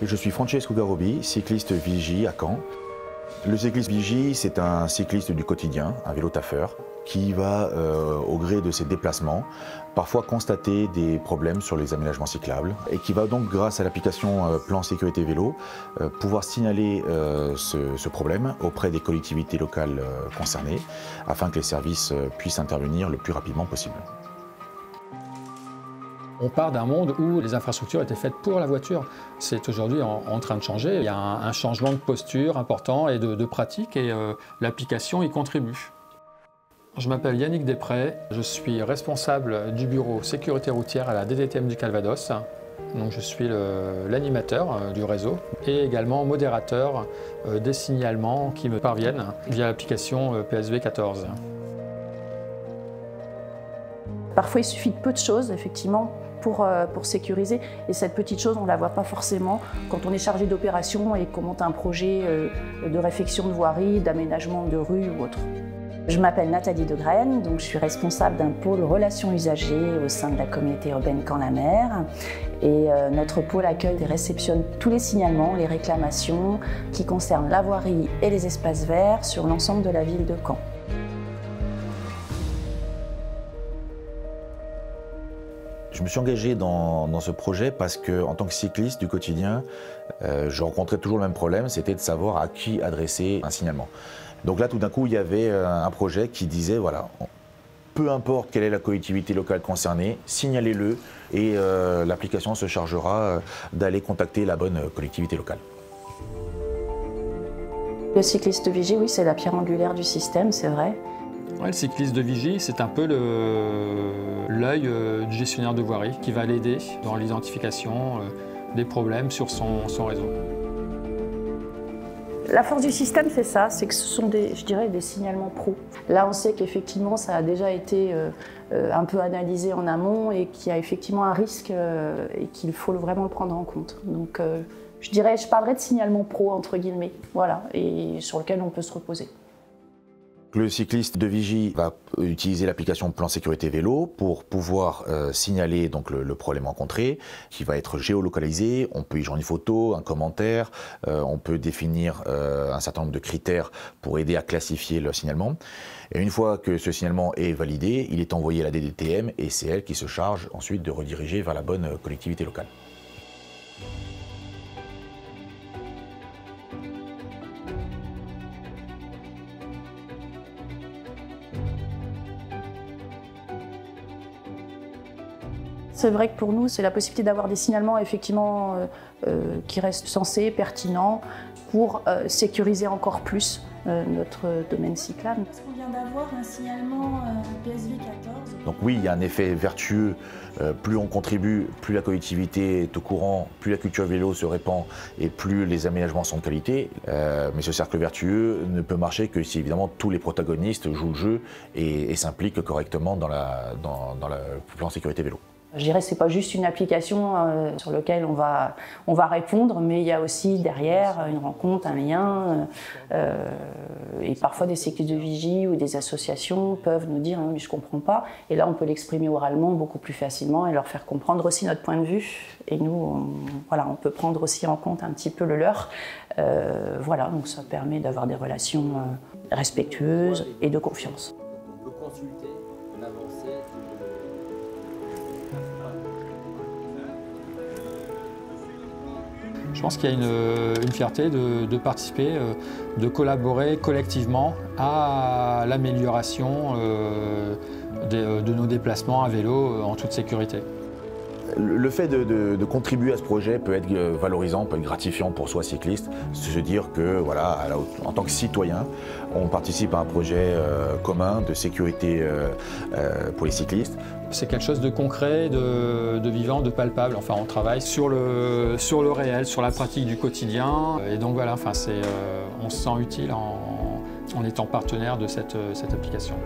Je suis Francesco Garobi, cycliste Vigie à Caen. Le cycliste Vigie, c'est un cycliste du quotidien, un vélo taffeur, qui va, au gré de ses déplacements, parfois constater des problèmes sur les aménagements cyclables et qui va donc, grâce à l'application Plan Sécurité Vélo, pouvoir signaler ce problème auprès des collectivités locales concernées afin que les services puissent intervenir le plus rapidement possible. On part d'un monde où les infrastructures étaient faites pour la voiture. C'est aujourd'hui en train de changer. Il y a un changement de posture important et de pratique et l'application y contribue. Je m'appelle Yannick Després, je suis responsable du bureau sécurité routière à la DDTM du Calvados. Donc je suis l'animateur du réseau et également modérateur des signalements qui me parviennent via l'application PSV 14. Parfois il suffit de peu de choses, effectivement, pour sécuriser. Et cette petite chose, on ne la voit pas forcément quand on est chargé d'opération et qu'on monte un projet de réfection de voirie, d'aménagement de rue ou autre. Je m'appelle Nathalie Degraine, donc je suis responsable d'un pôle relations usagers au sein de la communauté urbaine Caen-la-Mer. Et notre pôle accueille et réceptionne tous les signalements, les réclamations qui concernent la voirie et les espaces verts sur l'ensemble de la ville de Caen. Je me suis engagé dans ce projet parce que, en tant que cycliste du quotidien, je rencontrais toujours le même problème, c'était de savoir à qui adresser un signalement. Donc là, tout d'un coup, il y avait un projet qui disait, voilà, peu importe quelle est la collectivité locale concernée, signalez-le et l'application se chargera d'aller contacter la bonne collectivité locale. Le cycliste Vigie, oui, c'est la pierre angulaire du système, c'est vrai. Ouais, le cycliste de Vigie, c'est un peu l'œil du gestionnaire de voirie qui va l'aider dans l'identification des problèmes sur son réseau. La force du système, c'est ça, c'est que ce sont je dirais, des signalements pro. Là, on sait qu'effectivement, ça a déjà été un peu analysé en amont et qu'il y a effectivement un risque et qu'il faut vraiment le prendre en compte. Donc, je parlerais de signalement pro, entre guillemets, voilà, et sur lequel on peut se reposer. Le cycliste de Vigie va utiliser l'application Plan Sécurité Vélo pour pouvoir signaler donc, le problème rencontré, qui va être géolocalisé. On peut y joindre une photo, un commentaire, on peut définir un certain nombre de critères pour aider à classifier le signalement. Et une fois que ce signalement est validé, il est envoyé à la DDTM et c'est elle qui se charge ensuite de rediriger vers la bonne collectivité locale. C'est vrai que pour nous, c'est la possibilité d'avoir des signalements effectivement qui restent sensés, pertinents, pour sécuriser encore plus notre domaine cyclable. Parce qu'on vient d'avoir un signalement PSV 14. Donc oui, il y a un effet vertueux. Plus on contribue, plus la collectivité est au courant, plus la culture vélo se répand et plus les aménagements sont de qualité. Mais ce cercle vertueux ne peut marcher que si évidemment tous les protagonistes jouent le jeu et s'impliquent correctement dans le plan sécurité vélo. Je dirais que ce n'est pas juste une application sur laquelle on va répondre, mais il y a aussi derrière une rencontre, un lien. Et parfois des cyclistes de Vigie ou des associations peuvent nous dire « mais je ne comprends pas ». Et là, on peut l'exprimer oralement beaucoup plus facilement et leur faire comprendre aussi notre point de vue. Et nous, on peut prendre aussi en compte un petit peu le leur. Voilà, donc ça permet d'avoir des relations respectueuses et de confiance. On peut consulter, avancer. Je pense qu'il y a une fierté de participer, de collaborer collectivement à l'amélioration de nos déplacements à vélo en toute sécurité. Le fait de contribuer à ce projet peut être valorisant, peut être gratifiant pour soi cycliste, se dire que voilà, en tant que citoyen, on participe à un projet commun de sécurité pour les cyclistes. C'est quelque chose de concret, de vivant, de palpable. Enfin, on travaille sur le réel, sur la pratique du quotidien. Et donc voilà, enfin, on se sent utile en étant partenaire de cette application.